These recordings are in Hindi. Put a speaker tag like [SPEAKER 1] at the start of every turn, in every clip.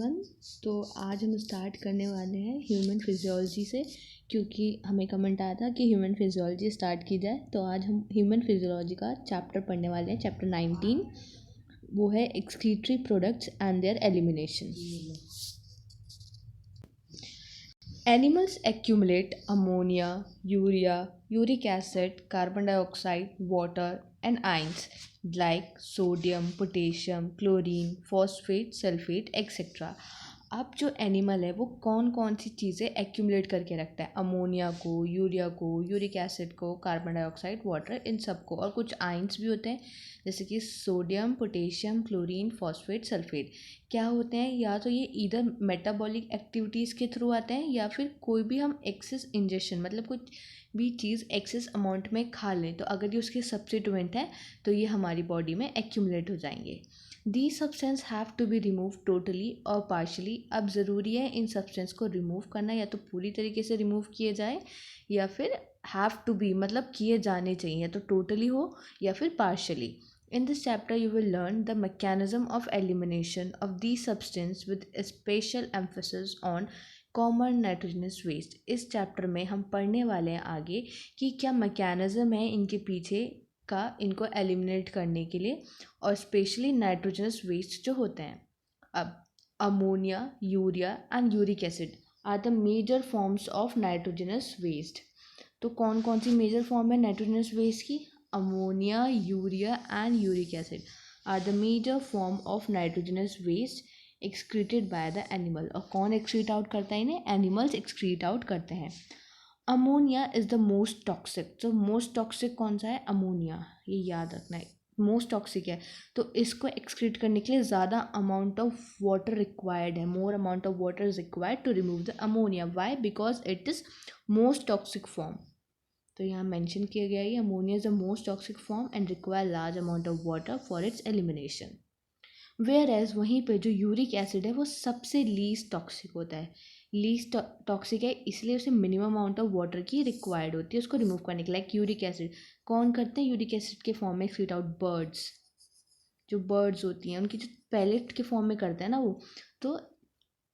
[SPEAKER 1] एवरीवन। तो आज हम स्टार्ट करने वाले हैं ह्यूमन फिजियोलॉजी से, क्योंकि हमें कमेंट आया था कि ह्यूमन फिजियोलॉजी स्टार्ट की जाए। तो आज हम ह्यूमन फिजियोलॉजी का चैप्टर पढ़ने वाले हैं, चैप्टर 19। वो है excretory products and there elimination. Animals accumulate ammonia, urea, uric acid, carbon dioxide, water, and ions like sodium, potassium, chlorine, phosphate, sulfate, etc. अब जो एनिमल है वो कौन कौन सी चीज़ें एक्यूमुलेट करके रखता है? अमोनिया को, यूरिया को, यूरिक एसिड को, कार्बन डाइऑक्साइड, वाटर, इन सब को। और कुछ आयंस भी होते हैं जैसे कि sodium, potassium, chlorine, phosphate, sulphate. क्या होते हैं? या तो ये इधर मेटाबॉलिक एक्टिविटीज़ के थ्रू आते हैं, या फिर कोई भी हम एक्सेस इंजेक्शन, मतलब कुछ भी चीज़ एक्सेस अमाउंट में खा लें तो अगर ये उसके सब्स्टिट्यूएंट है तो ये हमारी बॉडी में एक्यूमुलेट हो जाएंगे। These substances have to be removed totally और partially। अब ज़रूरी है इन सब्सटेंस को रिमूव करना, या तो पूरी तरीके से रिमूव किए जाए या फिर हैव टू बी मतलब किए जाने चाहिए, या तो टोटली हो या फिर partially. In this chapter you will learn the mechanism of elimination of these substances with a special emphasis on common nitrogenous waste. इस चैप्टर में हम पढ़ने वाले हैं आगे कि क्या मैकेनिज़्म है इनके पीछे का इनको एलिमिनेट करने के लिए, और स्पेशली नाइट्रोजनस वेस्ट जो होते हैं। अब ammonia, urea and uric acid are the major forms of nitrogenous waste. तो कौन कौन सी मेजर फॉर्म है नाइट्रोजनस वेस्ट की? Ammonia, urea and uric acid are the major form of nitrogenous waste excreted by the animal. और कौन एक्सक्रीट आउट करता है इन्हें? एनिमल्स एक्सक्रीट आउट करते हैं। Ammonia is the most toxic. तो मोस्ट टॉक्सिक कौन सा है? अमोनिया, ये याद रखना है, मोस्ट टॉक्सिक है। तो इसको एक्सक्रीट करने के लिए ज़्यादा अमाउंट ऑफ वाटर रिक्वायर्ड है, more amount of water is required to remove the ammonia. Why? Because it is most toxic form. तो यहाँ मेंशन किया गया है ammonia is the most toxic form and require large amount of water for its elimination. Whereas वहीं पे जो यूरिक एसिड है वो सबसे लीस्ट टॉक्सिक होता है। लीस्ट टॉक्सिक है इसलिए उसे मिनिमम अमाउंट ऑफ वाटर की रिक्वायर्ड होती है उसको रिमूव करने के लिए। लाइक यूरिक एसिड कौन करते हैं? यूरिक एसिड के फॉर्म में एक्सक्रीट आउट बर्ड्स। जो बर्ड्स होती हैं उनकी जो पैलेट के फॉर्म में करते हैं ना वो, तो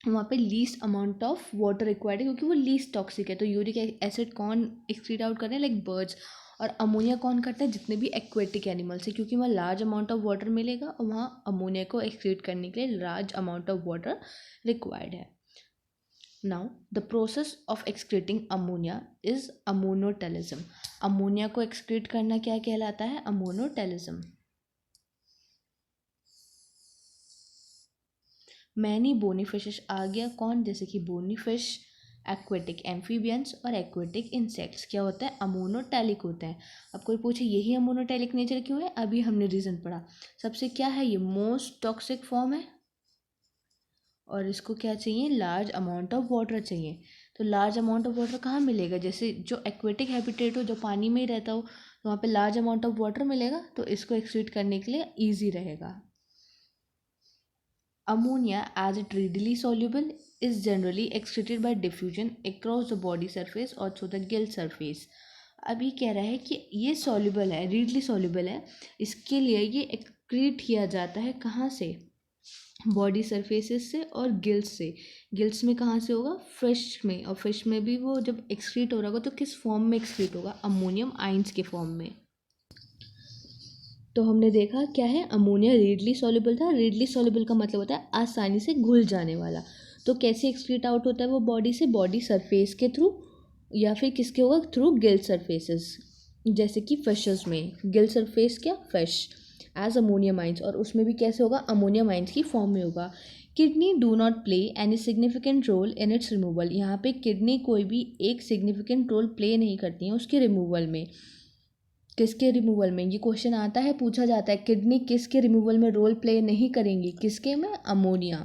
[SPEAKER 1] वहाँ पे least amount of water required है क्योंकि वो लीस्ट टॉक्सिक है। तो यूरिक एसिड कौन एक्सक्रीट आउट कर रहे हैं? Like birds. और अमोनिया कौन करता है? जितने भी एक्वेटिक एनिमल्स है, क्योंकि वहाँ लार्ज अमाउंट ऑफ वाटर मिलेगा और वहाँ अमोनिया को एक्सक्रीट करने के लिए large amount of water required है। Now the process of excreting ammonia is ammonotelism. Ammonia को एक्सक्रीट करना क्या कहलाता है? अमोनोटेलिज्म। मैनी बोनी फिशेस आ गया कौन? जैसे कि बोनी फिश, एक्वेटिक एम्फीबियंस और एक्वेटिक इंसेक्ट्स क्या होता है? अमोनोटैलिक होते हैं। अब कोई पूछे यही अमोनोटैलिक नेचर क्यों है? अभी हमने रीज़न पढ़ा। सबसे क्या है? ये मोस्ट टॉक्सिक फॉर्म है और इसको क्या चाहिए? लार्ज अमाउंट ऑफ वाटर चाहिए। तो लार्ज अमाउंट ऑफ वाटर कहाँ मिलेगा? जैसे जो एक्वेटिक हैबिटेट हो, जो पानी में ही रहता हो, तो वहाँ पे लार्ज अमाउंट ऑफ वाटर मिलेगा, तो इसको एक्सक्रीट करने के लिए ईजी रहेगा। Ammonia, as it readily soluble, is generally excreted by diffusion across the body surface or through the gill surface। अभी कह रहा है कि ये सॉल्युबल है, रीडली सॉल्युबल है, इसके लिए ये एक्सक्रीट किया जाता है कहाँ से? बॉडी सरफेसेस से और गिल्स से। गिल्स में कहाँ से होगा? फिश में। और फिश में भी वो जब एक्सक्रीट हो रहा होगा तो किस फॉर्म में एक्सक्रीट होगा? अमोनियम आइंस के फॉर्म में। तो हमने देखा क्या है? अमोनिया रीडली सॉल्युबल था। रीडली सॉल्युबल का मतलब होता है आसानी से घुल जाने वाला। तो कैसे एक्सक्रीट आउट होता है वो बॉडी से? बॉडी सरफेस के थ्रू, या फिर किसके होगा? Through Gill surfaces. जैसे कि फिशेस में गिल सरफेस क्या? फिश एज अमोनिया माइंस, और उसमें भी कैसे होगा? अमोनिया माइंस की फॉर्म में होगा। Kidney do not play any significant role in its removal. यहाँ पे किडनी कोई भी एक सिग्निफिकेंट रोल प्ले नहीं करती है उसके रिमूवल में। किसके रिमूवल में? ये क्वेश्चन आता है, पूछा जाता है किडनी किसके रिमूवल में रोल प्ले नहीं करेंगी? किसके में? Ammonia.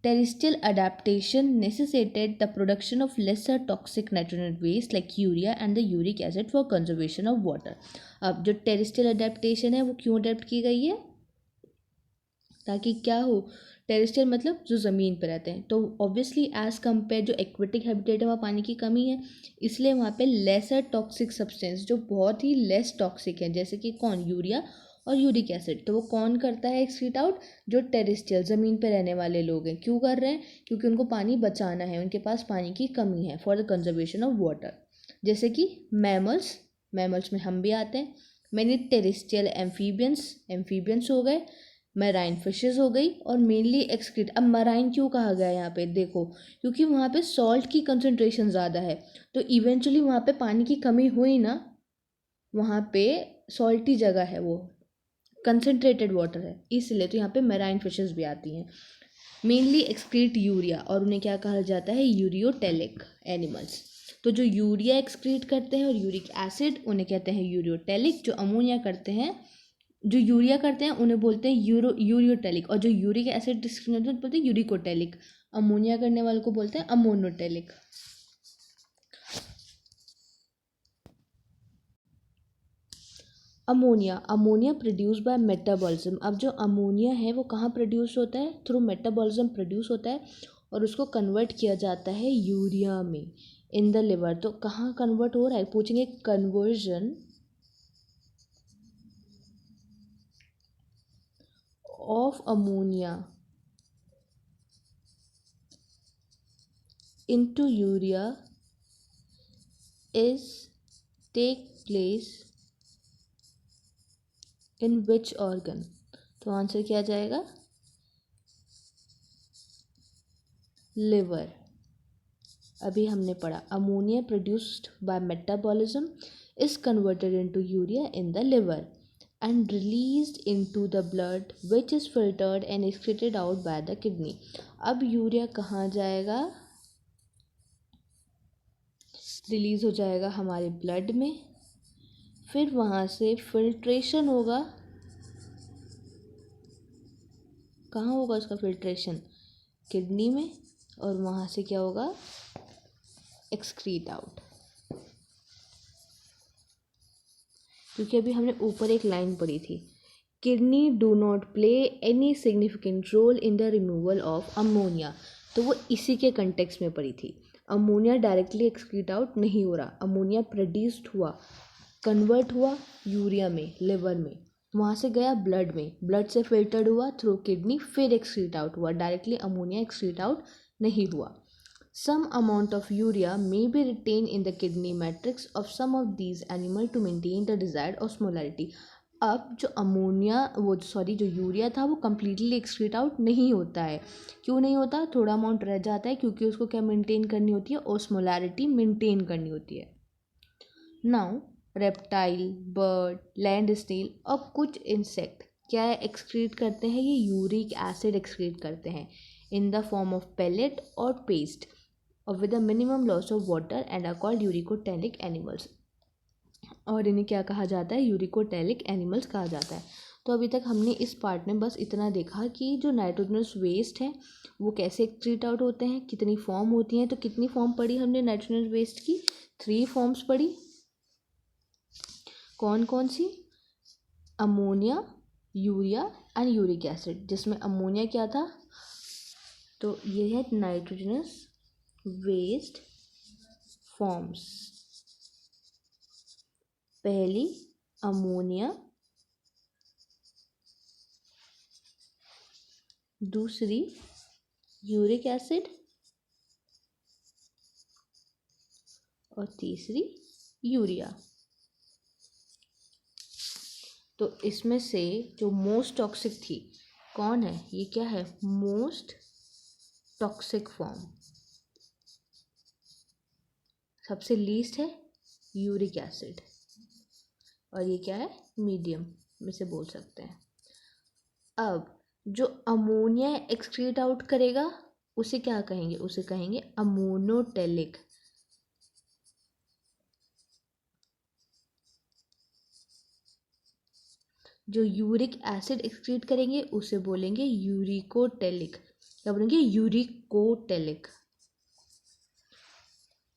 [SPEAKER 1] Terrestrial adaptation necessitated the production of lesser toxic nitrogen waste like urea and the uric acid for conservation of water. अब जो टेरेस्ट्रियल अडेप्टेशन है वो क्यों अडेप्ट की गई है? ताकि क्या हो? टेरेस्ट्रियल मतलब जो ज़मीन पर रहते हैं, तो ऑब्वियसली एज़ कम्पेयर जो एक्वेटिक हैबिटेट है वहाँ पानी की कमी है, इसलिए वहाँ पे लेसर टॉक्सिक सब्सटेंस जो बहुत ही लेस टॉक्सिक है, जैसे कि कौन? यूरिया और यूरिक एसिड। तो वो कौन करता है एक्सक्रीट आउट? जो टेरेस्ट्रियल ज़मीन पे रहने वाले लोग हैं। क्यों कर रहे हैं? क्योंकि उनको पानी बचाना है, उनके पास पानी की कमी है, for the conservation of water. जैसे कि मैमल्स, मैमल्स में हम भी आते हैं। मैनी टेरेस्ट्रियल एम्फीबियंस हो गए, मैराइन फिशेस हो गई, और मेनली एक्सक्रीट। अब मराइन क्यों कहा गया है यहाँ पे? देखो, क्योंकि वहाँ पे सॉल्ट की कंसनट्रेशन ज़्यादा है, तो इवेंचुअली वहाँ पे पानी की कमी हुई ना, वहाँ पे सॉल्टी जगह है, वो कंसनट्रेटेड वाटर है, इसलिए तो यहाँ पे मैराइन फिशेस भी आती हैं। मेनली एक्सक्रीट यूरिया, और उन्हें क्या कहा जाता है? Ureotelic animals. तो जो यूरिया एक्सक्रीट करते हैं और यूरिक एसिड, उन्हें कहते हैं यूरियोटेलिक। जो अमोनिया करते हैं, जो यूरिया करते हैं, उन्हें बोलते हैं यूरियोटेलिक। और जो यूरिक एसिड डिस्क्रीट करते हैं बोलते हैं यूरिकोटेलिक। अमोनिया करने वाले को बोलते हैं ammonotelic. Ammonia produce by metabolism. अब जो अमोनिया है वो कहाँ प्रोड्यूस होता है? थ्रू मेटाबॉलिज्म प्रोड्यूस होता है, और उसको कन्वर्ट किया जाता है यूरिया में इन द लिवर। तो कहाँ कन्वर्ट हो रहा है? पूछेंगे conversion of ammonia into urea is take place in which organ? तो आंसर क्या जाएगा? लिवर। अभी हमने पढ़ा ammonia produced by metabolism is converted into urea in the liver and released into the blood which is filtered and excreted out by the kidney. अब यूरिया कहाँ जाएगा? रिलीज़ हो जाएगा हमारे ब्लड में, फिर वहाँ से फिल्ट्रेशन होगा। कहाँ होगा उसका फिल्ट्रेशन? किडनी में, और वहाँ से क्या होगा? Excrete out. क्योंकि अभी हमने ऊपर एक लाइन पढ़ी थी, kidney do not play any significant role in the removal of ammonia, तो वो इसी के कंटेक्स्ट में पढ़ी थी। अमोनिया डायरेक्टली एक्सक्रीट आउट नहीं हो रहा, अमोनिया प्रोड्यूस्ड हुआ, कन्वर्ट हुआ यूरिया में, लिवर में, वहाँ से गया ब्लड में, ब्लड से फिल्टर्ड हुआ थ्रू किडनी, फिर एक्सक्रीट आउट हुआ, डायरेक्टली अमोनिया एक्सक्रीट आउट नहीं हुआ। Some amount of urea may be retained in the kidney matrix of some of these animals to maintain the desired osmolarity. अब जो अमोनिया जो यूरिया था वो कम्प्लीटली एक्सक्रीट आउट नहीं होता है। क्यों नहीं होता? थोड़ा अमाउंट रह जाता है, क्योंकि उसको क्या मेंटेन करनी होती है? ओस्मोलैरिटी मेंटेन करनी होती है। Now reptile, bird, land snail और कुछ इंसेक्ट क्या एक्सक्रीट करते हैं? ये यूरिक एसिड एक्सक्रीट करते हैं in the form of pellet और पेस्ट और with a minimum loss of water and are called uricotelic animals. और इन्हें क्या कहा जाता है? यूरिकोटेलिक एनिमल्स कहा जाता है। तो अभी तक हमने इस पार्ट में बस इतना देखा कि जो नाइट्रोजनस वेस्ट है वो कैसे एक्सक्रीट आउट होते हैं, कितनी फॉर्म होती हैं। तो कितनी फॉर्म पढ़ी हमने नाइट्रोजनस वेस्ट की? 3 फॉर्म्स पढ़ी। कौन कौन सी? Ammonia, urea and uric acid. जिसमें अमोनिया क्या था? तो ये है नाइट्रोजनस वेस्ट फॉर्म्स। पहली अमोनिया, दूसरी यूरिक एसिड और तीसरी यूरिया। तो इसमें से जो मोस्ट टॉक्सिक थी कौन है? ये क्या है? Most toxic form. सबसे लीस्ट है यूरिक एसिड, और ये क्या है? मीडियम में से बोल सकते हैं। अब जो अमोनिया एक्सक्रीट आउट करेगा उसे क्या कहेंगे? उसे कहेंगे अमोनोटेलिक। जो यूरिक एसिड एक्सक्रीट करेंगे उसे बोलेंगे यूरिकोटेलिक। क्या बोलेंगे? यूरिकोटेलिक।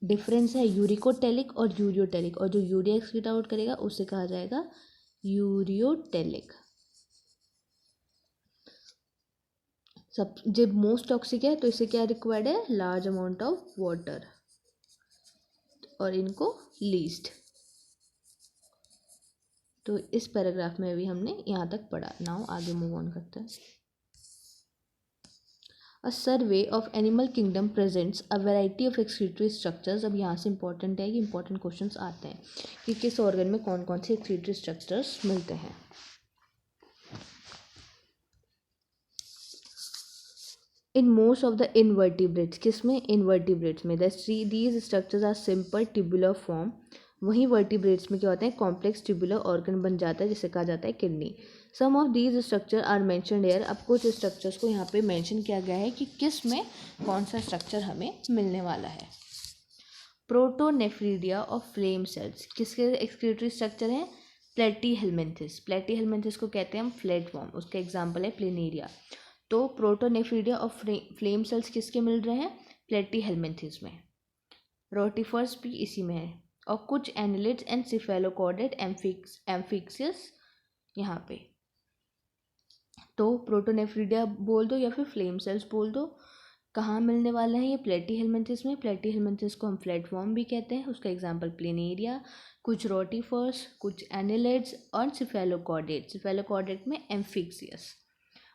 [SPEAKER 1] डिफरेंस है यूरिकोटेलिक और यूरियोटेलिक, और जो यूरिया एक्सक्रीट आउट करेगा उसे कहा जाएगा यूरियोटेलिक। सब जब मोस्ट टॉक्सिक है तो इसे क्या रिक्वायर्ड है? लार्ज अमाउंट ऑफ वाटर, और इनको लीस्ट। तो इस पैराग्राफ में भी हमने यहाँ तक पढ़ा। नाउ आगे मूव ऑन करते हैं। A survey of animal kingdom presents a variety of excretory structures. अब यहाँ से इंपॉर्टेंट है कि इंपॉर्टेंट क्वेश्चंस आते हैं कि किस ऑर्गन में कौन कौन से एक्सक्रीटरी स्ट्रक्चर्स मिलते हैं। In most of the invertebrates, किसमें? इनवर्टिब्रेट्स में। These structures are simple tubular form. वहीं वर्टिब्रेट्स में क्या होता है? कॉम्प्लेक्स ट्यूबुलर ऑर्गन बन जाता है जिसे कहा जाता है kidney. Some of these structure are mentioned here. अब कुछ स्ट्रक्चर्स को यहाँ पे मेंशन किया गया है कि किस में कौन सा स्ट्रक्चर हमें मिलने वाला है। प्रोटोनेफ्रीडिया ऑफ फ्लेम सेल्स किसके एक्सक्रीटरी स्ट्रक्चर हैं? प्लेटीहेलमिन्थेस। प्लेटीहेलमिन्थेस को कहते हैं हम फ्लैटवर्म, उसका एग्जाम्पल है प्लेनेरिया। तो प्रोटोनेफ्रीडिया ऑफ फ्लेम सेल्स किसके मिल रहे हैं? प्लेटीहेलमिन्थेस में। रोटिफर्स भी इसी में है। और कुछ एनिलिड्स एंड सिफेलोकॉर्डेट एम्फिक्सियस यहाँ पे। तो प्रोटोनेफ्रीडिया बोल दो या फिर फ्लेम सेल्स बोल दो, कहाँ मिलने वाला है ये? प्लेटीहेलमिन्थेस में। प्लेटीहेलमिन्थेस को हम फ्लैटवर्म भी कहते हैं, उसका एग्जांपल प्लेनेरिया। कुछ रोटिफर्स, कुछ एनिलिड्स और सिफेलोकॉर्डेट। सिफेलोकॉर्डेट में amphioxus.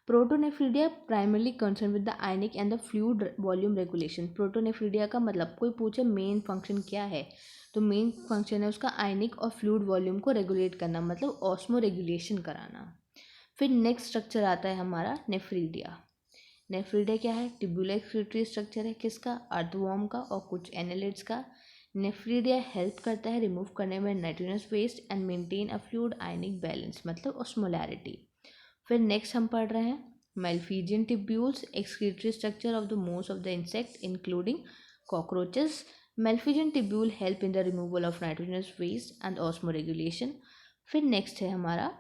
[SPEAKER 1] Protonephridia primarily concern with the ionic and the fluid volume regulation. Protonephridia का मतलब, कोई पूछे मेन फंक्शन क्या है, तो मेन फंक्शन है उसका आयनिक और फ्लूइड वॉल्यूम को रेगुलेट करना, मतलब ऑस्मो रेगुलेशन कराना। फिर नेक्स्ट स्ट्रक्चर आता है हमारा नेफ्रीडिया। नेफ्रीडिया क्या है? ट्यूबुलर एक्सक्रीटरी स्ट्रक्चर है, किसका? अर्थवर्म का और कुछ एनालिड्स का। नेफ्रीडिया हेल्प करता है रिमूव करने में nitrogenous waste and maintain a fluid ionic balance, मतलब ऑस्मोलैरिटी। फिर नेक्स्ट हम पढ़ रहे हैं Malpighian tubules, excretory structure of the most of the insect including cockroaches. Malpighian tubule help in the removal of nitrogenous waste and osmo regulation. फिर नेक्स्ट है हमारा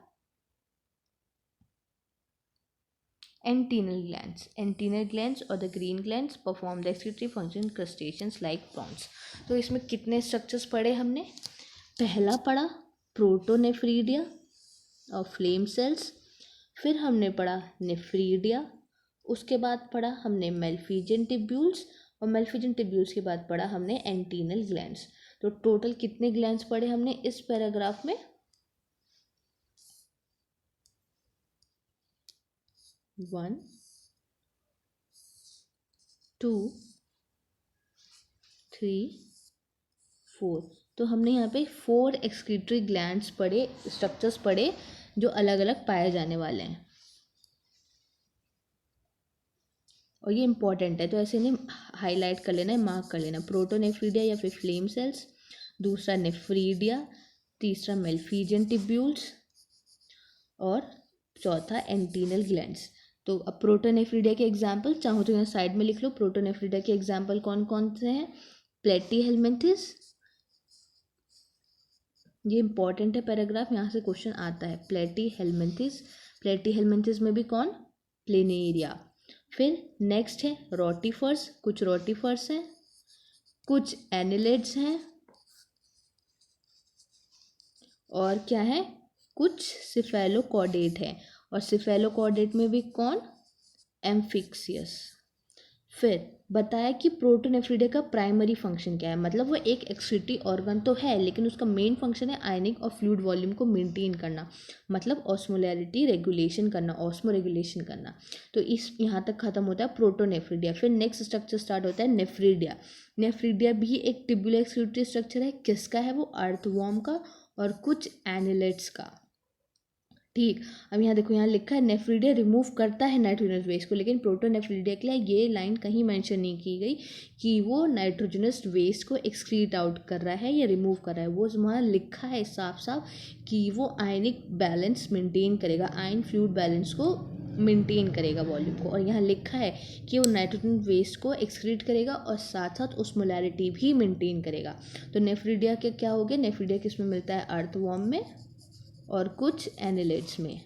[SPEAKER 1] एंटीनल ग्लैंड्स। एंटीनल ग्लैंड्स और the green glands perform the excretory function crustaceans like prawns. तो इसमें कितने स्ट्रक्चर्स पढ़े हमने? पहला पढ़ा प्रोटोनेफ्रीडिया और फ्लेम सेल्स, फिर हमने पढ़ा नेफ्रीडिया, उसके बाद पढ़ा हमने मेल्फिजियन ट्यूब्यूल्स, और मेल्फिजियन ट्यूब्यूल्स के बाद पढ़ा हमने एंटीनल ग्लैंड्स। तो टोटल कितने ग्लैंड्स पढ़े हमने इस पैराग्राफ में? 1 2 3 4। तो हमने यहाँ पे 4 एक्सक्रीटरी ग्लैंड्स पढ़े, स्ट्रक्चर्स पढ़े जो अलग अलग पाए जाने वाले हैं, और ये इंपॉर्टेंट है, तो ऐसे नहीं हाईलाइट कर लेना है, मार्क कर लेना। प्रोटोनेफ्रीडिया या फिर फ्लेम सेल्स, दूसरा नेफ्रीडिया, तीसरा मेल्फिजियन ट्यूब्यूल्स और चौथा एंटीनल ग्लैंड्स। तो अब प्रोटोनेफ्रीडिया के एग्जाम्पल चाहो तो यहाँ साइड में लिख लो। प्रोटोनेफ्रीडिया के एग्जाम्पल कौन कौन से हैं? प्लेटीहेलमिन्थेस, ये इंपॉर्टेंट है पैराग्राफ, यहाँ से क्वेश्चन आता है। प्लेटीहेलमिन्थेस, प्लेटीहेलमिन्थेस में भी कौन? प्लेनेरिया। फिर नेक्स्ट है रोटिफर्स, कुछ रोटिफर्स हैं, कुछ एनिलिड्स हैं, और क्या है? कुछ सिफेलोकॉर्डेट है, और सिफेलोकॉर्डेट में भी कौन? एम्फिक्सियस। फिर बताया कि प्रोटोनेफ्रीडिया का प्राइमरी फंक्शन क्या है, मतलब वो एक एक्सक्रीटरी ऑर्गन तो है लेकिन उसका मेन फंक्शन है आयनिक और फ्लूइड वॉल्यूम को मेंटेन करना, मतलब ऑस्मोलैरिटी रेगुलेशन करना, ऑस्मो रेगुलेशन करना। तो इस यहाँ तक खत्म होता है प्रोटोनेफ्रीडिया। फिर नेक्स्ट स्ट्रक्चर स्टार्ट होता है नेफ्रीडिया। नेफ्रीडिया भी एक ट्यूबुलर एक्सक्रीटरी स्ट्रक्चर है, किसका है वो? अर्थवर्म का और कुछ एनिलिड्स का। ठीक, अब यहाँ देखो, यहाँ लिखा है नेफ्रीडिया रिमूव करता है नाइट्रोजनस वेस्ट को, लेकिन प्रोटोनेफ्रीडिया के लिए ये लाइन कहीं मेंशन नहीं की गई कि वो नाइट्रोजनस वेस्ट को एक्सक्रीट आउट कर रहा है या रिमूव कर रहा है। वो वहाँ लिखा है साफ साफ कि वो आयनिक बैलेंस मेंटेन करेगा, आयन फ्लूइड बैलेंस को मेंटेन करेगा वॉल्यूम को, और यहाँ लिखा है कि वो नाइट्रोजन वेस्ट को एक्सक्रीट करेगा और साथ साथ ऑस्मोलैरिटी भी मेंटेन करेगा। तो नेफ्रीडिया के क्या हो गया? नेफ्रीडिया किसमें मिलता है? अर्थवर्म में और कुछ एनिलिड्स में।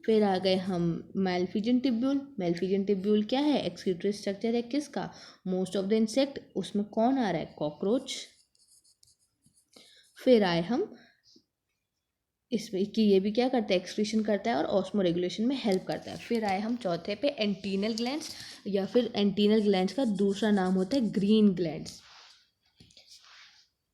[SPEAKER 1] फिर आ गए हम मेल्फिजियन ट्यूब्यूल। मेल्फिजियन ट्यूब्यूल क्या है? एक्सक्रीटरी स्ट्रक्चर है, किसका? Most of the insect. उसमें कौन आ रहा है? कॉकरोच। फिर आए हम इसमें कि ये भी क्या करता है? एक्सक्रीशन करता है और ऑस्मो रेगुलेशन में हेल्प करता है। फिर आए हम चौथे पे एंटीनल ग्लैंड्स, या फिर एंटीनल ग्लैंड्स का दूसरा नाम होता है ग्रीन ग्लैंड्स।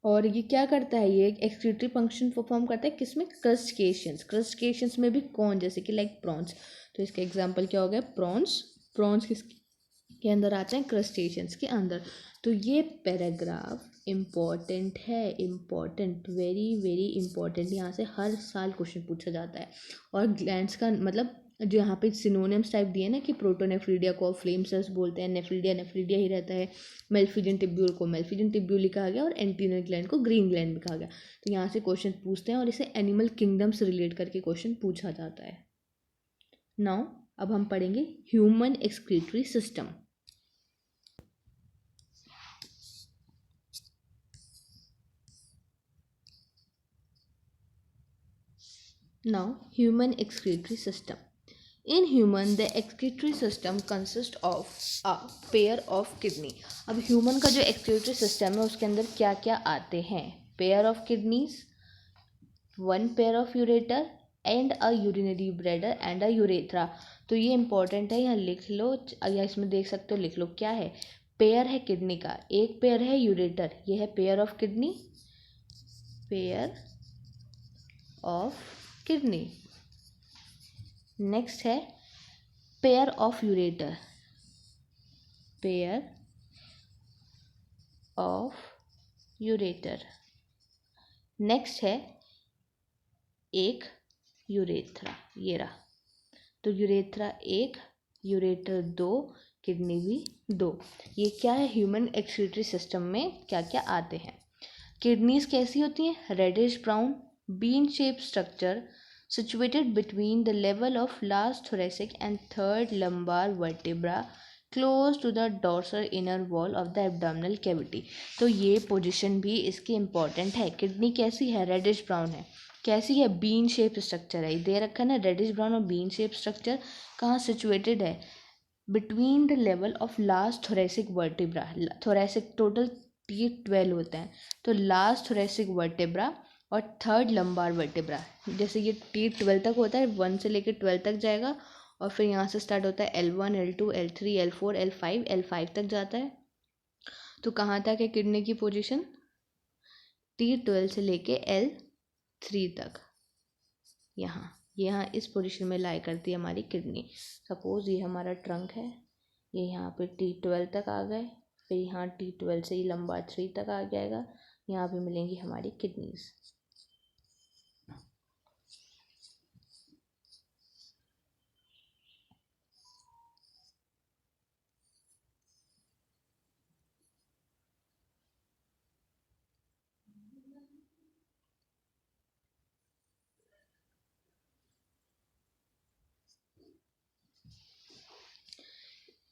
[SPEAKER 1] और ये क्या करता है, ये एक एक्सक्रीटरी फंक्शन परफॉर्म करता है किसमें, क्रस्टेशियंस। क्रस्टेशियंस में भी कौन, जैसे कि लाइक प्रॉन्स, तो इसका एग्जांपल क्या हो गया, प्रॉन्स। प्रॉन्स किसके अंदर आते हैं, क्रस्टेशियंस के अंदर। तो ये पैराग्राफ इम्पॉर्टेंट है, इम्पॉर्टेंट, वेरी वेरी इम्पॉर्टेंट, यहाँ से हर साल क्वेश्चन पूछा जाता है। और ग्लैंड्स का मतलब जो यहाँ पे सिनोनिम्स टाइप दिए ना कि प्रोटोनेफ्रीडिया को फ्लेम सेल्स बोलते हैं, नेफ्रीडिया नेफ्रीडिया ही रहता है, मेल्फिजन टिब्यूल को मेल्फिजन टिब्यूल ही कहा गया, और एंटीरियर ग्लैंड को ग्रीन ग्लैंड भी कहा गया। तो यहाँ से क्वेश्चन पूछते हैं और इसे एनिमल किंगडम से रिलेट करके क्वेश्चन पूछा जाता है। नाउ अब हम पढ़ेंगे human excretory system. Now, human excretory system. In human, the excretory system consists of a pair of kidney. अब human का जो excretory system है उसके अंदर क्या क्या आते हैं, pair of kidneys, one pair of ureter and a urinary bladder and a urethra. तो ये important है, यहाँ लिख लो या इसमें देख सकते हो, लिख लो क्या है, पेयर है किडनी का, एक पेयर है यूरेटर, ये है pair of kidney, pair of kidney. Next है pair of ureter, pair of ureter. Next है एक यूरेथ्रा, ये रहा। तो यूरेथ्रा एक, यूरेटर दो, किडनी भी दो। ये क्या है, ह्यूमन एक्सक्रीटरी सिस्टम में क्या क्या आते हैं। किडनीज कैसी होती हैं, reddish brown, bean shape structure, situated between the level of last thoracic and third lumbar vertebra, close to the dorsal inner wall of the abdominal cavity। तो ये पोजीशन भी इसकी इम्पॉर्टेंट है। किडनी कैसी है, रेडिश ब्राउन है। कैसी है, बीन शेप स्ट्रक्चर है, दे रखा है ना, रेडिश ब्राउन और बीन शेप स्ट्रक्चर। कहाँ सिचुएटेड है, between the level of last thoracic vertebra. Thoracic total T12 होता है, तो लास्ट थोरेसिक वर्टिब्रा और थर्ड लंबार वर्टिब्रा। जैसे ये T12 तक होता है, 1 से लेकर 12 तक जाएगा, और फिर यहाँ से स्टार्ट होता है L1 L2 L3 L4 L5 तक जाता है। तो कहाँ तक है किडनी की पोजीशन, T12 से लेके L3 तक, यहाँ यहाँ इस पोजीशन में लाई करती है हमारी किडनी। सपोज ये हमारा ट्रंक है, ये यहाँ पे T12 तक आ गए, फिर यहाँ T12 से ही लंबा 3 तक आ जाएगा, यहाँ पे मिलेंगी हमारी kidneys.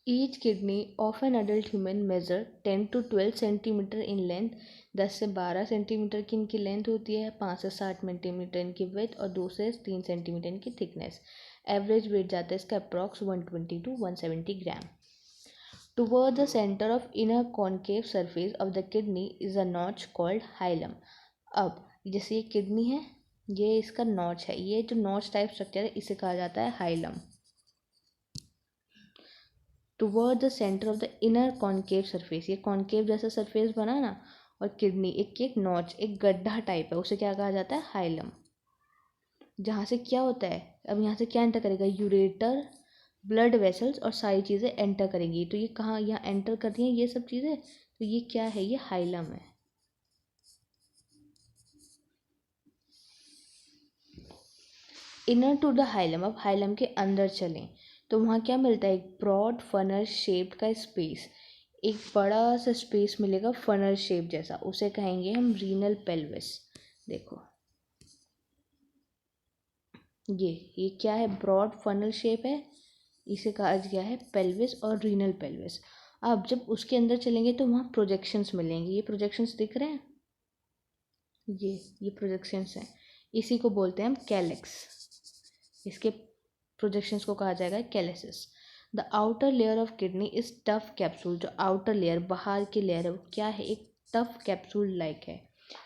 [SPEAKER 1] Each kidney of an adult human measure 10 to 12 centimetre in length. 10 से 12 सेंटीमीटर की इनकी लेंथ होती है, 5 से 60 सेंटीमीटर इनकी विड्थ और 2 से 3 सेंटीमीटर इनकी थिकनेस। एवरेज वेट जाता है इसका approx 120 to 170 gram. Toward the center of inner concave surface of the kidney is a notch called hilum। अब जैसे ये किडनी है, ये इसका नॉच है, ये जो नॉच टाइप स्ट्रक्चर है इसे कहा जाता है hilum. Toward the centre of the inner concave surface, ये कॉन्केव जैसा सरफेस बना ना, और किडनी एक एक नॉच, एक गड्ढा टाइप है, उसे क्या कहा जाता है, हाइलम। जहाँ से क्या होता है, अब यहाँ से क्या एंटर करेगा, यूरेटर, ब्लड वेसल्स और सारी चीज़ें एंटर करेंगी। तो ये कहाँ, यहाँ एंटर कर रही हैं ये सब चीज़ें, तो ये क्या है, ये हाइलम है। इनर टू द हाइलम, अब हाइलम के अंदर चलें तो वहाँ क्या मिलता है, एक ब्रॉड फनल शेप्ड का स्पेस, एक बड़ा सा स्पेस मिलेगा फनल शेप जैसा, उसे कहेंगे हम रीनल पेल्विस। देखो ये क्या है, ब्रॉड फनल शेप है, इसे कहा गया है पेल्विस और रीनल पेल्विस। अब जब उसके अंदर चलेंगे तो वहाँ प्रोजेक्शंस मिलेंगे, ये प्रोजेक्शंस दिख रहे हैं, ये प्रोजेक्शंस हैं, इसी को बोलते हैं हम कैलेक्स। इसके प्रोजेक्शंस को कहा जाएगा calyces. The outer layer of kidney is tough capsule, जो आउटर लेयर बाहर की लेयर है वो क्या है, एक टफ कैप्सूल लाइक है।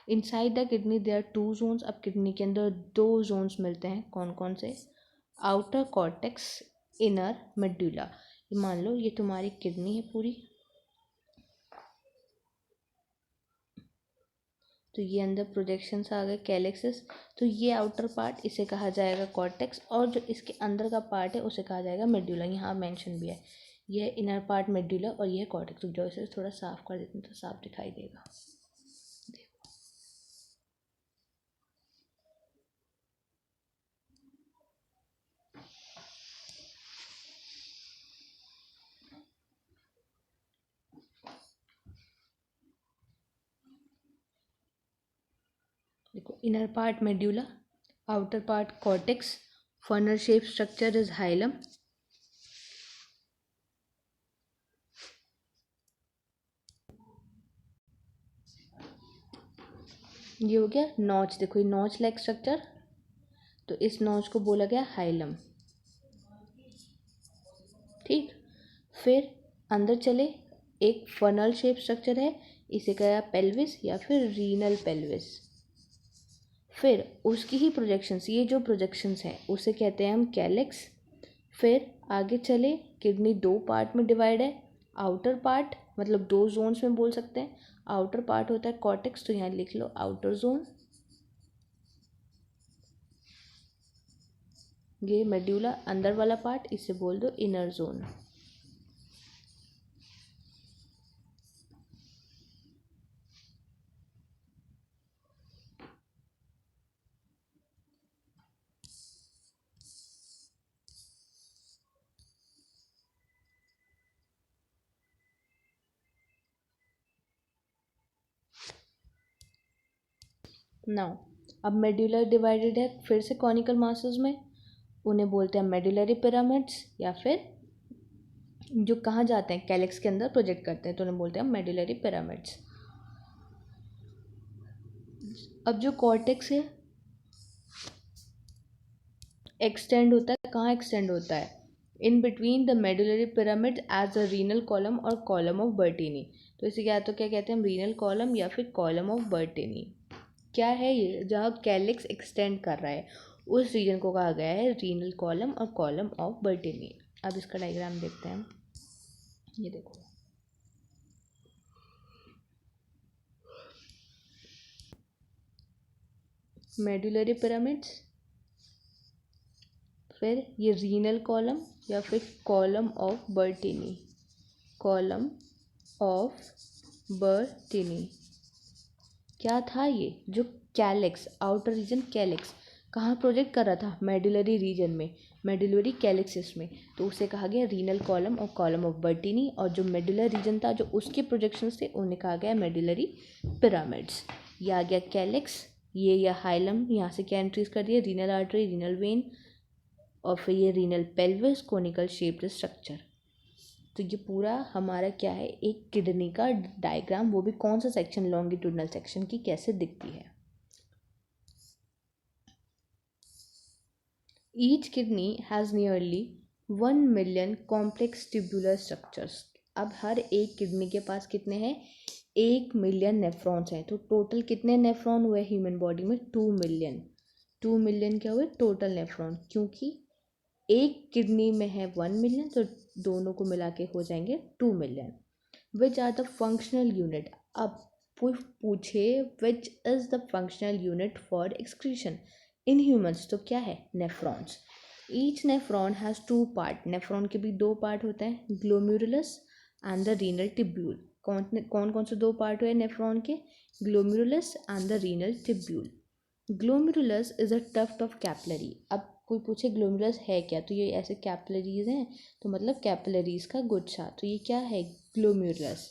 [SPEAKER 1] Inside the kidney there are 2 zones, अब किडनी के अंदर 2 जोन्स मिलते हैं, कौन कौन से, आउटर कॉर्टेक्स, इनर मेडुला। मान लो ये तुम्हारी किडनी है पूरी, तो ये अंदर प्रोजेक्शंस आ गए कैलेक्सिस। तो ये आउटर पार्ट इसे कहा जाएगा कॉर्टेक्स, और जो इसके अंदर का पार्ट है उसे कहा जाएगा मेड्यूला। यहाँ मेंशन भी है, ये इनर पार्ट मेड्यूला और ये कॉर्टेक्स। तो जो इसे थोड़ा साफ कर देते हैं तो साफ दिखाई देगा। देखो, inner part medulla, outer part cortex, funnel shape structure is hilum. ये हो गया नॉच। देखो ये नॉच लाइक स्ट्रक्चर, तो इस नॉच को बोला गया हाइलम। ठीक, फिर अंदर चले, एक फनल शेप स्ट्रक्चर है, इसे कहा पेल्विस या फिर रीनल पेल्विस। फिर उसकी ही प्रोजेक्शंस, ये जो प्रोजेक्शंस हैं उसे कहते हैं हम कैलेक्स। फिर आगे चले, किडनी दो पार्ट में डिवाइड है। आउटर पार्ट मतलब दो जोन्स में बोल सकते हैं। आउटर पार्ट होता है कॉर्टेक्स, तो यहाँ लिख लो आउटर जोन। ये मेड्यूला अंदर वाला पार्ट, इसे बोल दो इनर जोन। नाउ अब मेड्यूलर डिवाइडेड है फिर से कॉनिकल मासेस में, उन्हें बोलते हैं मेड्यूलरी पिरामिड्स, या फिर जो कहाँ जाते हैं कैलेक्स के अंदर प्रोजेक्ट करते हैं तो उन्हें बोलते हैं मेड्यूलरी पिरामिड्स। अब जो कॉर्टेक्स है एक्सटेंड होता है, कहाँ एक्सटेंड होता है? In between the medullary pyramid as a renal column और कॉलम ऑफ बर्टीनी। तो इसे क्या तो क्या कहते हैं हम, रीनल कॉलम या फिर कॉलम ऑफ बर्टीनी। क्या है ये? जहाँ कैलिक्स एक्सटेंड कर रहा है उस रीजन को कहा गया है रीनल कॉलम और कॉलम ऑफ बर्टीनी। अब इसका डायग्राम देखते हैं। ये देखो, मेडुलरी पिरामिड्स, फिर ये रीनल कॉलम या फिर कॉलम ऑफ बर्टीनी, कॉलम ऑफ बर्टीनी। क्या था ये? जो कैलिक्स, आउटर रीजन कैलिक्स कहाँ प्रोजेक्ट कर रहा था? मेडुलरी रीजन में, मेडुलरी कैलिक्सिस में। तो उसे कहा गया रीनल कॉलम और कॉलम ऑफ बर्टीनी, और जो मेडुलर रीजन था जो उसके प्रोजेक्शंस थे उन्हें कहा गया मेडुलरी पिरामिड्स। ये आ गया कैलिक्स, ये या हाइलम, यहाँ से क्या एंट्रीज कर दिया, रीनल आर्टरी, रीनल वेन, और फिर ये renal pelvis, conical shaped structure. तो ये पूरा हमारा क्या है, एक किडनी का डायग्राम, वो भी कौन सा सेक्शन, लॉन्गिट्यूडनल सेक्शन की कैसे दिखती है। Each kidney has nearly 1 million complex tubular structures. अब हर एक किडनी के पास कितने हैं? 1 मिलियन नेफ्रॉन्स हैं। तो टोटल कितने नेफ्रॉन हुए ह्यूमन बॉडी में? 2 मिलियन। 2 मिलियन क्या हुए टोटल नेफ्रॉन, क्योंकि एक किडनी में है 1 मिलियन, तो दोनों को मिला के हो जाएंगे 2 million. Which are the functional unit? अब पूछे which is the functional unit for excretion in humans, तो क्या है? Nephrons. Each nephron has 2 part. Nephron के भी 2 पार्ट होते हैं, glomerulus and the renal tubule. कौन कौन से 2 पार्ट हुए नेफ्रॉन के? Glomerulus and the renal tubule. Glomerulus is a tuft of capillary. अब कोई पूछे ग्लोमेरुलस है क्या, तो ये ऐसे कैपिलरीज हैं, तो मतलब कैपिलरीज का गुच्छा। तो ये क्या है? Glomerulus.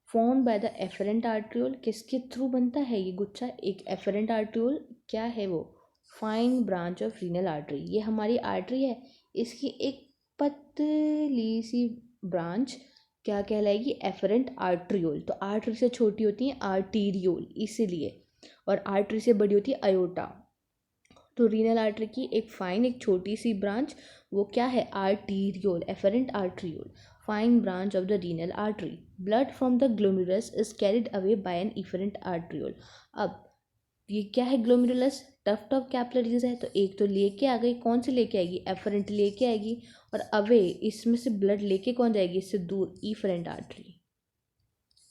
[SPEAKER 1] Form by the afferent arteriole. किसके थ्रू बनता है ये गुच्छा? एक एफरेंट आर्ट्रियोल, क्या है वो? Fine branch of renal artery. ये हमारी आर्टरी है, इसकी एक पतली सी ब्रांच क्या कहलाएगी? Efferent arteriole. तो आर्टरी से छोटी होती है आर्टीरियोल, इसीलिए, और आर्टरी से बड़ी होती है अयोटा। तो रीनल आर्टरी की एक फाइन, एक छोटी सी ब्रांच, वो क्या है? Arteriole, afferent arteriole, fine branch of the renal artery. Blood from the glomerulus is carried away by an efferent arteriole. अब ये क्या है? ग्लोमेरुलस टफ्ट ऑफ कैपिलरीज है, तो एक तो लेके आ गई, कौन से लेके आएगी? एफरेंट लेके आएगी, और अवे इसमें से ब्लड लेके कौन जाएगी इससे दूर? Efferent artery,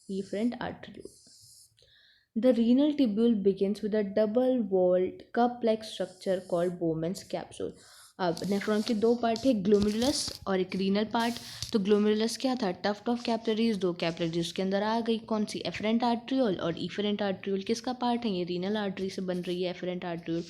[SPEAKER 1] efferent arteriole. The renal tubule begins with a double-walled cup-like structure called Bowman's capsule. अब नेफ्रॉन के दो पार्ट है, ग्लोमेरुलस और एक रीनल पार्ट। तो ग्लोमेरुलस क्या था, टफ्ट ऑफ कैपिलरीज, दो कैपिलरीज उसके अंदर आ गई, कौन सी, एफरेंट आर्ट्रियोल और इफरेंट आर्ट्रियोल। किसका पार्ट है ये, रीनल आर्टरी से बन रही है एफरेंट आर्ट्रियोल।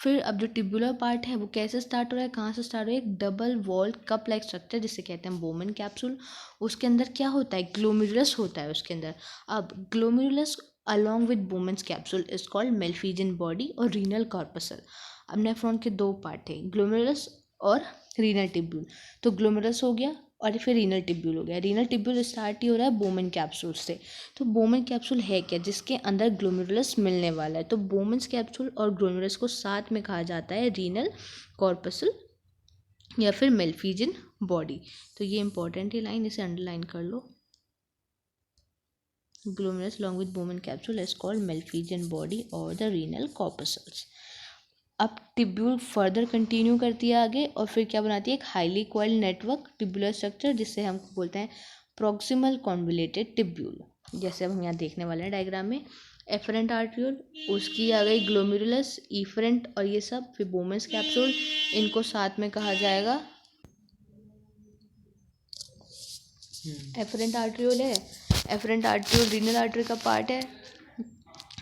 [SPEAKER 1] फिर अब जो टिब्यूलर पार्ट है वो कैसे स्टार्ट हो रहा है, कहाँ से स्टार्ट हो रहा है, एक double walled cup like structure जिसे कहते हैं बोमन कैप्सूल। उसके अंदर क्या होता है, ग्लोमेरुलस होता है उसके अंदर। अब glomerulus along with Bowman's capsule is called Malpighian body और renal corpuscle। अब नेफ्रॉन के दो पार्ट थे, ग्लोमेरुलस और रीनल टिब्यूल। तो ग्लोमेरुलस हो गया और फिर रीनल टिब्यूल हो गया। रीनल टिब्यूल स्टार्ट ही हो रहा है बोमन कैप्सूल से। तो बोमन कैप्सूल है क्या, जिसके अंदर ग्लोमेरुलस मिलने वाला है। तो बोमन्स कैप्सूल और ग्लोमेरुलस को साथ में कहा जाता है रीनल कॉर्पसल या फिर मेल्फिजियन बॉडी। तो ये इंपॉर्टेंट है लाइन, इसे अंडरलाइन कर लो। Glomerulus along with Bowman capsule is called Malpighian body or the renal corpuscles। अब टिब्यूल फर्दर कंटिन्यू करती है आगे और फिर क्या बनाती है, एक highly coiled network tubular structure जिससे हम बोलते हैं प्रॉक्सिमल कॉन्वोल्यूटेड टिब्यूल। जैसे अब हम यहाँ देखने वाले हैं डायग्राम में, एफरेंट आर्ट्रियोल, उसकी आ गई ग्लोमेरुलस, इफरेंट और ये सब, फिर बोमेंस कैप्सूल, इनको साथ में कहा जाएगा एफरेंट आर्ट्रियोल है। एफरेंट आर्ट्रियोल रीनल आर्टरी का पार्ट है।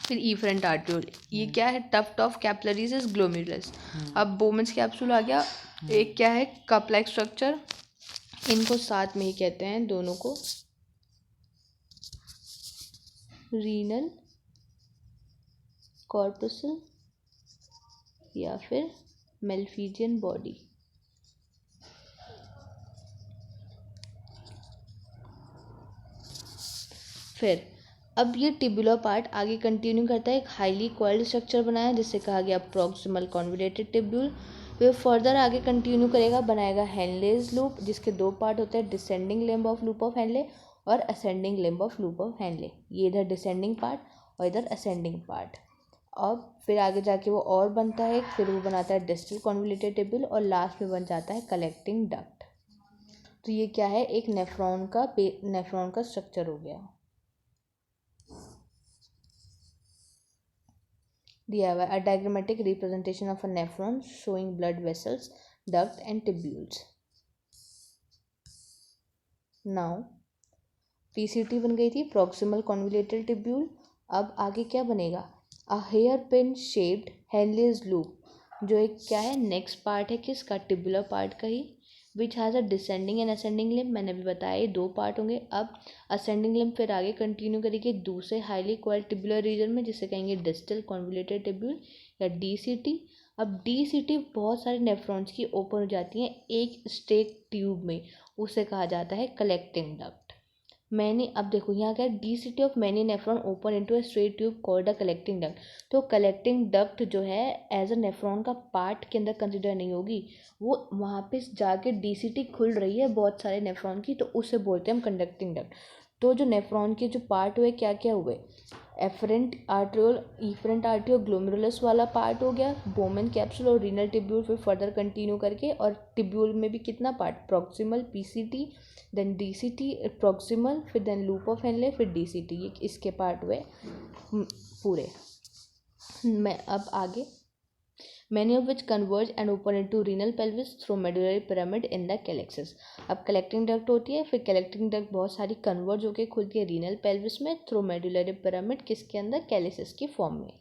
[SPEAKER 1] फिर इफरेंट आर्ट्रियोल, ये क्या है, tuft of capillaries is glomerulus. अब बोमेंस कैप्सूल आ गया, एक क्या है, कप लाइक स्ट्रक्चर, इनको साथ में ही कहते हैं दोनों को रीनल कॉर्पसल या फिर मेल्फिजियन बॉडी। फिर अब ये टिब्यूलर पार्ट आगे कंटिन्यू करता है, एक हाईली कॉइल्ड स्ट्रक्चर बनाया जिससे कहा गया प्रॉक्सिमल कॉन्वोल्यूटेड टिब्यूल। फिर फर्दर आगे कंटिन्यू करेगा, बनाएगा हेनलेज लूप जिसके दो पार्ट होते हैं, descending limb of loop of Henle और ascending limb of loop of Henle. ये इधर डिसेंडिंग पार्ट और इधर असेंडिंग पार्ट। अब फिर आगे जाके वो और बनता है, फिर वो बनाता है डिस्टल कॉन्वोल्यूटेड टिब्यूल और लास्ट में बन जाता है कलेक्टिंग डक्ट। तो ये क्या है, एक नेफ्रॉन का स्ट्रक्चर हो गया। दिया हुआ है, a diagrammatic representation of a nephron showing blood vessels, duct and tubules। Now PCT बन गई थी, proximal convoluted tubule। अब आगे क्या बनेगा, a hairpin shaped Henle's loop, जो एक क्या है, नेक्स्ट पार्ट है किसका, टिब्यूलर पार्ट का ही, which has a descending and ascending limb. मैंने अभी बताया ये दो पार्ट होंगे। अब असेंडिंग लिम्ब फिर आगे कंटिन्यू करेगी दूसरे हाईली क्वाइल्ड टिब्यूलर रीजन में जिसे कहेंगे डिस्टल कॉन्वोल्यूटेड टिब्यूल या DCT। अब DCT बहुत सारे नेफ्रॉन्स की ओपन हो जाती हैं एक स्टेक ट्यूब में, उसे कहा जाता है कलेक्टिंग डक्ट। मैनी, अब देखो यहाँ क्या, DCT of many nephron open into a straight tube called a collecting duct. तो कलेक्टिंग डक्ट जो है एज अ नेफ्रॉन का पार्ट के अंदर कंसिडर नहीं होगी, वो वहाँ पे जाके DCT खुल रही है बहुत सारे नेफ्रॉन की, तो उसे बोलते हैं हम कंडक्टिंग डक्ट। तो जो नेफ्रॉन के जो पार्ट हुए, क्या क्या हुए, afferent arteriole, efferent arteriole, glomerulus वाला पार्ट हो गया, बोमेन कैप्सूल और रीनल टिब्यूल फिर फर्दर कंटिन्यू करके, और टिब्यूल में भी कितना part, proximal PCT, then DCT proximal, फिर देन लूप ऑफ हेनले, फिर DCT, ये इसके पार्ट हुए पूरे। मैं अब आगे, many of which converge and open into renal pelvis through medullary pyramid in the calyxes। अब कलेक्टिंग डक्ट होती है, फिर कलेक्टिंग डक्ट बहुत सारी कन्वर्ज होकर खुलती है रीनल पेल्विस में थ्रू मेडुलरी पिरामिड, किसके अंदर, कैलिसिस की फॉर्म में।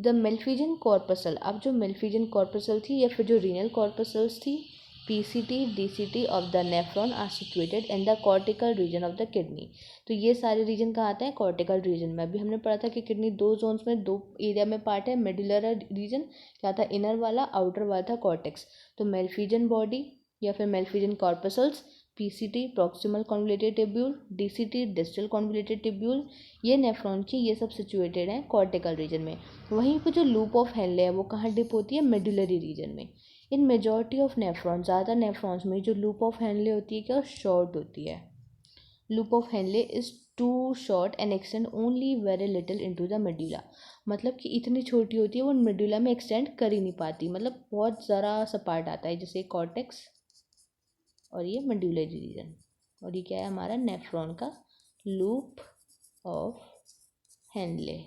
[SPEAKER 1] द मेल्फिजियन कॉर्पसल, अब जो मेल्फिजियन कॉर्पसल थी या फिर जो रीनल कॉर्पसल्स थी, PCT DCT of the nephron are situated in the cortical region of the kidney. तो ये सारे रीजन कहाँ आते हैं, कॉर्टिकल रीजन में। अभी हमने पढ़ा था कि किडनी दो जोन्स में, दो एरिया में पार्ट है, मेडुलर रीजन क्या था, इनर वाला, आउटर वाला था कॉर्टेक्स। तो मेल्फिजियन बॉडी या फिर Malpighian corpuscles, PCT proximal convoluted tubule, DCT distal convoluted tubule, ये नेफ्रॉन की ये सब सिचुएटेड हैं कॉर्टिकल रीजन में। वहीं पर जो लूप ऑफ हेनले है वो कहाँ डिप होती है, मेडुलरी रीजन में। इन मेजॉरिटी ऑफ नेफ्रॉन, ज़्यादा नेफ्रॉन्स में जो लूप ऑफ हेनले होती है क्या, शॉर्ट होती है। Loop of Henle is too short and extend only very little into the medulla. मतलब कि इतनी छोटी होती है वो मेडुला में एक्सटेंड कर ही नहीं पाती, मतलब बहुत ज़रा सा पार्ट आता है, जैसे कॉर्टेक्स और ये मेडुलरी रीजन। और ये क्या है हमारा, नेफ्रॉन का loop of Henle.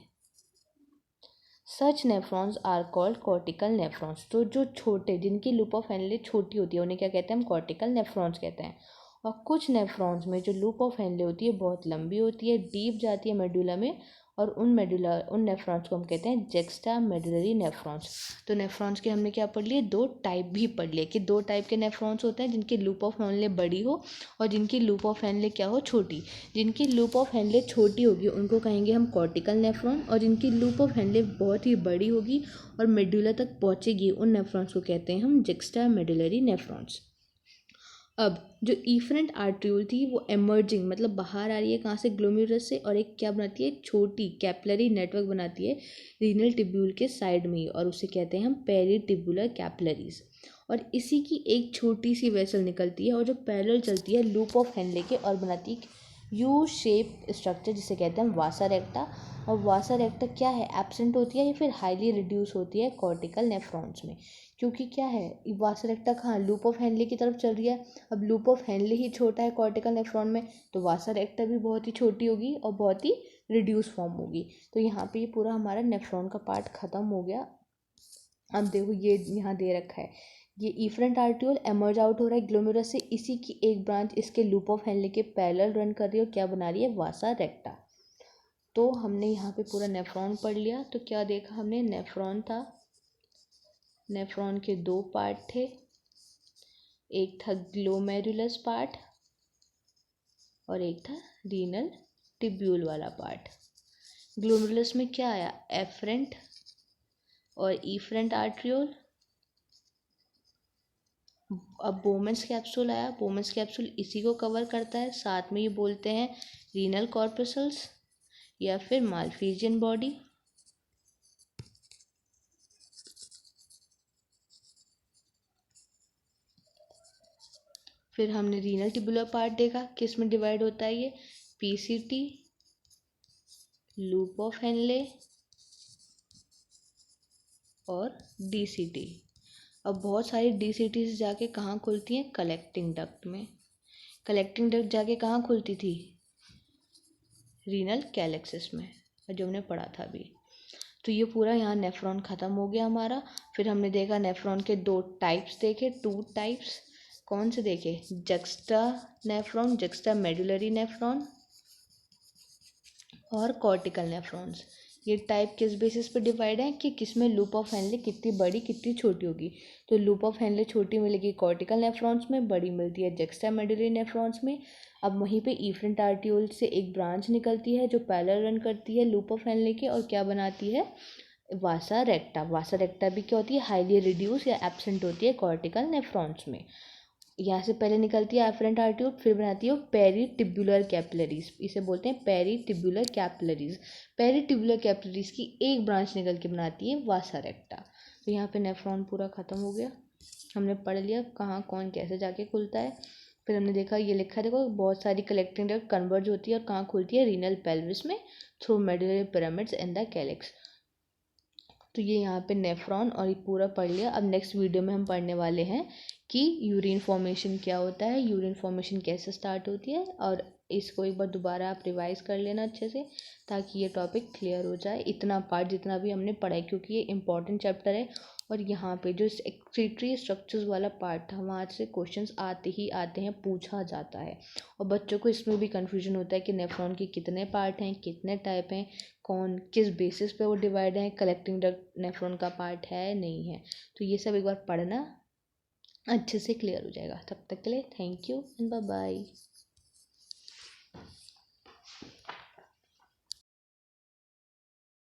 [SPEAKER 1] Such nephrons are called cortical nephrons. तो जो छोटे, जिनकी लूप ऑफ हेनले छोटी होती है, उन्हें क्या कहते हैं, हम कॉर्टिकल नेफ्रॉन्स कहते हैं। और कुछ नेफ्रॉन्स में जो लूप ऑफ हेनले होती है बहुत लंबी होती है, डीप जाती है मेडुला में, और उन नेफ्रॉन्स को हम कहते हैं जेक्स्ट्रा मेडुलरी नेफ्रॉन्स। तो नेफ्रॉन्स के हमने क्या पढ़ लिए, दो टाइप भी पढ़ लिए कि दो टाइप के नेफ्रॉन्स होते हैं, जिनकी लूप ऑफ हेनले बड़ी हो और जिनकी लूप ऑफ हेनले क्या हो, छोटी। जिनकी लूप ऑफ हेनले छोटी होगी उनको कहेंगे हम कॉर्टिकल नेफ्रॉन, और जिनकी लूप ऑफ हेनले बहुत ही बड़ी होगी और मेडुला तक पहुंचेगी, उन नेफ्रॉन्स को कहते हैं हम जेक्स्ट्रा मेडुलरी नेफ्रॉन्स। अब जो इफरेंट आर्ट्रियोल थी वो एमर्जिंग, मतलब बाहर आ रही है कहाँ से, ग्लोमेरुलस से, और एक क्या बनाती है, छोटी कैपिलरी नेटवर्क बनाती है रीनल टिब्यूल के साइड में ही, और उसे कहते हैं हम पेरीटिब्युलर कैपिलरीज। और इसी की एक छोटी सी वेसल निकलती है और जो पैरेलल चलती है लूप ऑफ हेनले के, और बनाती है यू शेप स्ट्रक्चर जिसे कहते हैं हम वासा रेक्टा। और वासा रेक्टा क्या है, एब्सेंट होती है या फिर हाईली रिड्यूस होती है कॉर्टिकल नेफ्रॉन्स में। क्योंकि क्या है, वासा रेक्टा कहाँ, लूप ऑफ हेनले की तरफ चल रही है। अब लूप ऑफ हेनले ही छोटा है कॉर्टिकल नेफ्रॉन में, तो वासा रेक्टा भी बहुत ही छोटी होगी और बहुत ही रिड्यूस फॉर्म होगी। तो यहाँ पे ये पूरा हमारा नेफ्रॉन का पार्ट खत्म हो गया। अब देखो ये यहाँ दे रखा है, ये इफरेंट आर्ट्रियोल एमर्ज आउट हो रहा है ग्लोमेरुलस से, इसी की एक ब्रांच इसके लूप ऑफ हेनले के पैरेलल रन कर रही है और क्या बना रही है, वासा रेक्टा। तो हमने यहाँ पे पूरा नेफ्रॉन पढ़ लिया। तो क्या देखा हमने, नेफ्रॉन था, नेफ्रॉन के दो पार्ट थे, एक था ग्लोमेरुलस पार्ट और एक था रीनल टिब्यूल वाला पार्ट। ग्लोमेरुलस में क्या आया, एफरेंट और इफरेंट आर्ट्रियोल। अब बोमेंस कैप्सूल आया, बोमेंस कैप्सूल इसी को कवर करता है, साथ में ये बोलते हैं रीनल कॉर्पसल्स या फिर माल्फिजियन बॉडी। फिर हमने रीनल टिब्यूलर पार्ट देखा, किस में डिवाइड होता है ये, पीसीटी, लूप ऑफ हेनले और डीसीटी। अब बहुत सारी डीसीटी से जाके कहाँ खुलती हैं, कलेक्टिंग डक्ट में। कलेक्टिंग डक्ट जाके कहाँ खुलती थी, रीनल कैलेक्सिस में, जो हमने पढ़ा था अभी। तो ये पूरा यहाँ नेफ्रॉन ख़त्म हो गया हमारा। फिर हमने देखा नेफ्रॉन के दो टाइप्स देखे, टू टाइप्स। कौन से देखे, juxta nephron, juxta medullary nephron और कॉर्टिकल नेफ्रॉन्स। ये टाइप किस बेसिस पे डिवाइड है कि किसमें लूप ऑफ हेनले कितनी बड़ी कितनी छोटी होगी। तो लूप ऑफ हेनले छोटी मिलेगी कॉर्टिकल नेफ्रॉन्स में, बड़ी मिलती है जक्स्टा मेडुलरी नेफ्रॉन्स में। अब वहीं पे इफरेंट आर्ट्रियोल से एक ब्रांच निकलती है जो पैरेलल रन करती है लूप ऑफ हेनले के, और क्या बनाती है, वासा रेक्टा। वासा रेक्टा भी क्या होती है, हाईली रिड्यूस या एब्सेंट होती है कॉर्टिकल नेफ्रॉन्स में। यहाँ से पहले निकलती है एफरेंट आर्ट्रियोल, फिर बनाती है पेरीटिब्युलर कैपिलरीज, इसे बोलते हैं पेरीटिब्युलर कैपिलरीज। पेरीटिब्युलर कैपिलरीज की एक ब्रांच निकल के बनाती है वासा रेक्टा। तो यहाँ पे नेफ्रॉन पूरा ख़त्म हो गया, हमने पढ़ लिया कहाँ कौन कैसे जाके खुलता है। फिर हमने देखा ये लिखा है, देखो बहुत सारी कलेक्टिंग डक्ट कन्वर्ज होती है और कहाँ खुलती है, रीनल पेल्विस में, through medullary pyramids in the calyx. तो ये यहाँ पे नेफ्रॉन और ये पूरा पढ़ लिया। अब नेक्स्ट वीडियो में हम पढ़ने वाले हैं कि यूरिन फॉर्मेशन क्या होता है, यूरिन फॉर्मेशन कैसे स्टार्ट होती है, और इसको एक बार दोबारा आप रिवाइज कर लेना अच्छे से, ताकि ये टॉपिक क्लियर हो जाए। इतना पार्ट जितना भी हमने पढ़ा है, क्योंकि ये इंपॉर्टेंट चैप्टर है, और यहाँ पे जो एक्सक्रीटरी स्ट्रक्चर्स वाला पार्ट था वहाँ से क्वेश्चंस आते ही आते हैं, पूछा जाता है। और बच्चों को इसमें भी कन्फ्यूजन होता है कि नेफ्रॉन के कितने पार्ट हैं, कितने टाइप हैं, कौन किस बेसिस पे वो डिवाइड है, कलेक्टिंग डक्ट नेफ्रॉन का पार्ट है नहीं है। तो ये सब एक बार पढ़ना, अच्छे से क्लियर हो जाएगा। तब तक के लिए thank you and bye bye.